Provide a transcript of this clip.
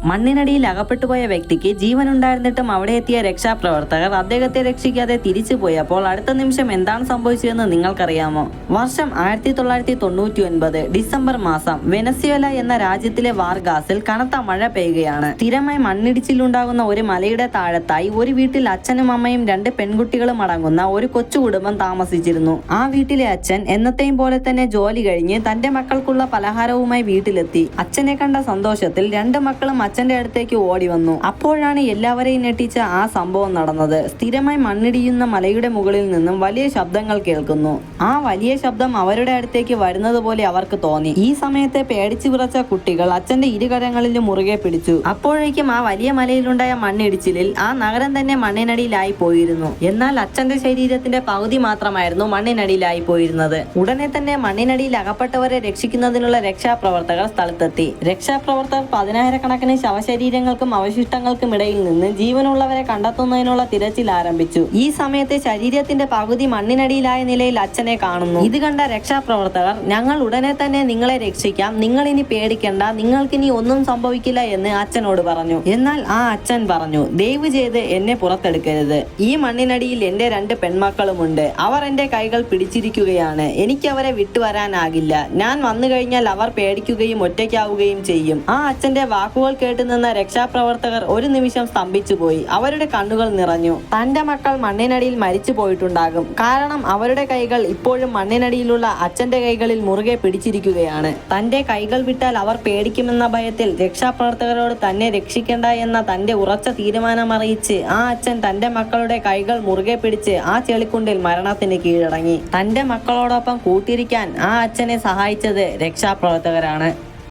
മണ്ണിനടിയിൽ അകപ്പെട്ടുപോയ വ്യക്തിക്ക് ജീവനുണ്ടായിരുന്നിട്ടും അവിടെ എത്തിയ രക്ഷാപ്രവർത്തകർ അദ്ദേഹത്തെ രക്ഷിക്കാതെ തിരിച്ചു പോയപ്പോൾ അടുത്ത നിമിഷം എന്താണ് സംഭവിച്ചതെന്ന് നിങ്ങൾക്കറിയാമോ? വർഷം 1999 ഡിസംബർ മാസം വെനസ്വേല എന്ന രാജ്യത്തിലെ വാർഗാസിൽ കനത്ത മഴ പെയ്യുകയാണ്. സ്ഥിരമായി മണ്ണിടിച്ചിലുണ്ടാകുന്ന ഒരു മലയുടെ താഴത്തായി ഒരു വീട്ടിൽ അച്ഛനും അമ്മയും 2 പെൺകുട്ടികളും അടങ്ങുന്ന ഒരു കൊച്ചു കുടുംബം താമസിച്ചിരുന്നു. ആ വീട്ടിലെ അച്ഛൻ എന്നത്തെയും പോലെ തന്നെ ജോലി കഴിഞ്ഞ് തന്റെ മക്കൾക്കുള്ള പലഹാരവുമായി വീട്ടിലെത്തി. അച്ഛനെ കണ്ട സന്തോഷത്തിൽ 2 മക്കളും അച്ഛന്റെ അടുത്തേക്ക് ഓടി വന്നു. അപ്പോഴാണ് എല്ലാവരെയും ഞെട്ടിച്ച ആ സംഭവം നടന്നത്. സ്ഥിരമായി മണ്ണിടിയുന്ന മലയുടെ മുകളിൽ നിന്നും വലിയ ശബ്ദങ്ങൾ കേൾക്കുന്നു. ആ വലിയ ശബ്ദം അവരുടെ അടുത്തേക്ക് വരുന്നത് പോലെ അവർക്ക് തോന്നി. ഈ സമയത്ത് പേടിച്ചു വിറച്ച കുട്ടികൾ അച്ഛന്റെ ഇരുകരങ്ങളിലും മുറുകെ പിടിച്ചു. അപ്പോഴേക്കും ആ വലിയ മലയിലുണ്ടായ മണ്ണിടിച്ചിലിൽ ആ നഗരം തന്നെ മണ്ണിനടിയിലായി പോയിരുന്നു. എന്നാൽ അച്ഛന്റെ ശരീരത്തിന്റെ പകുതി മാത്രമായിരുന്നു മണ്ണിനടിയിലായി പോയിരുന്നത്. ഉടനെ തന്നെ മണ്ണിനടിയിൽ അകപ്പെട്ടവരെ രക്ഷിക്കുന്നതിനുള്ള രക്ഷാപ്രവർത്തകർ സ്ഥലത്തെത്തി. രക്ഷാപ്രവർത്തകർ 10,000-കണക്കിന് ശവശരീരങ്ങൾക്കും അവശിഷ്ടങ്ങൾക്കും ഇടയിൽ നിന്ന് ജീവനുള്ളവരെ കണ്ടെത്തുന്നതിനുള്ള തിരച്ചിൽ ആരംഭിച്ചു. ഈ സമയത്ത് ശരീരത്തിന്റെ പകുതി മണ്ണിനടിയിലായ നിലയിൽ അച്ഛനെ കാണുന്നു. ഇത് കണ്ട രക്ഷാപ്രവർത്തകർ, ഞങ്ങൾ ഉടനെ തന്നെ നിങ്ങളെ രക്ഷിക്കാം, നിങ്ങൾ ഇനി പേടിക്കണ്ട, നിങ്ങൾക്കിനി ഒന്നും സംഭവിക്കില്ല എന്ന് അച്ഛനോട് പറഞ്ഞു. എന്നാൽ ആ അച്ഛൻ പറഞ്ഞു, ദയവ് ചെയ്ത് എന്നെ പുറത്തെടുക്കരുത്. ഈ മണ്ണിനടിയിൽ എന്റെ 2 പെൺമക്കളുമുണ്ട്. അവർ എന്റെ കൈകൾ പിടിച്ചിരിക്കുകയാണ്. എനിക്ക് അവരെ വിട്ടുവരാനാകില്ല. ഞാൻ വന്നു കഴിഞ്ഞാൽ അവർ പേടിക്കുകയും ഒറ്റയ്ക്കാവുകയും ചെയ്യും. ആ അച്ഛന്റെ വാക്കുകൾ കേട്ടുനിന്ന രക്ഷാപ്രവർത്തകർ ഒരു നിമിഷം സ്തംഭിച്ചുപോയി. അവരുടെ കണ്ണുകൾ നിറഞ്ഞു. തന്റെ മക്കൾ മണ്ണിനടിയിൽ മരിച്ചു പോയിട്ടുണ്ടാകും. കാരണം അവരുടെ കൈകൾ ഇപ്പോഴും മണ്ണിനടിയിലുള്ള അച്ഛന്റെ കൈകളിൽ മുറുകെ പിടിച്ചിരിക്കുകയാണ്. തന്റെ കൈകൾ വിട്ടാൽ അവർ പേടിക്കുമെന്ന ഭയത്തിൽ രക്ഷാപ്രവർത്തകരോട് തന്നെ രക്ഷിക്കേണ്ട എന്ന തന്റെ ഉറച്ച തീരുമാനമറിയിച്ച് ആ അച്ഛൻ തന്റെ മക്കളുടെ കൈകൾ മുറുകെ പിടിച്ച് ആ ചെളിക്കുണ്ടിൽ മരണത്തിന് കീഴടങ്ങി. തന്റെ മക്കളോടൊപ്പം കൂട്ടിരിക്കാൻ ആ അച്ഛനെ സഹായിച്ചത് രക്ഷാപ്രവർത്തകരാണ്.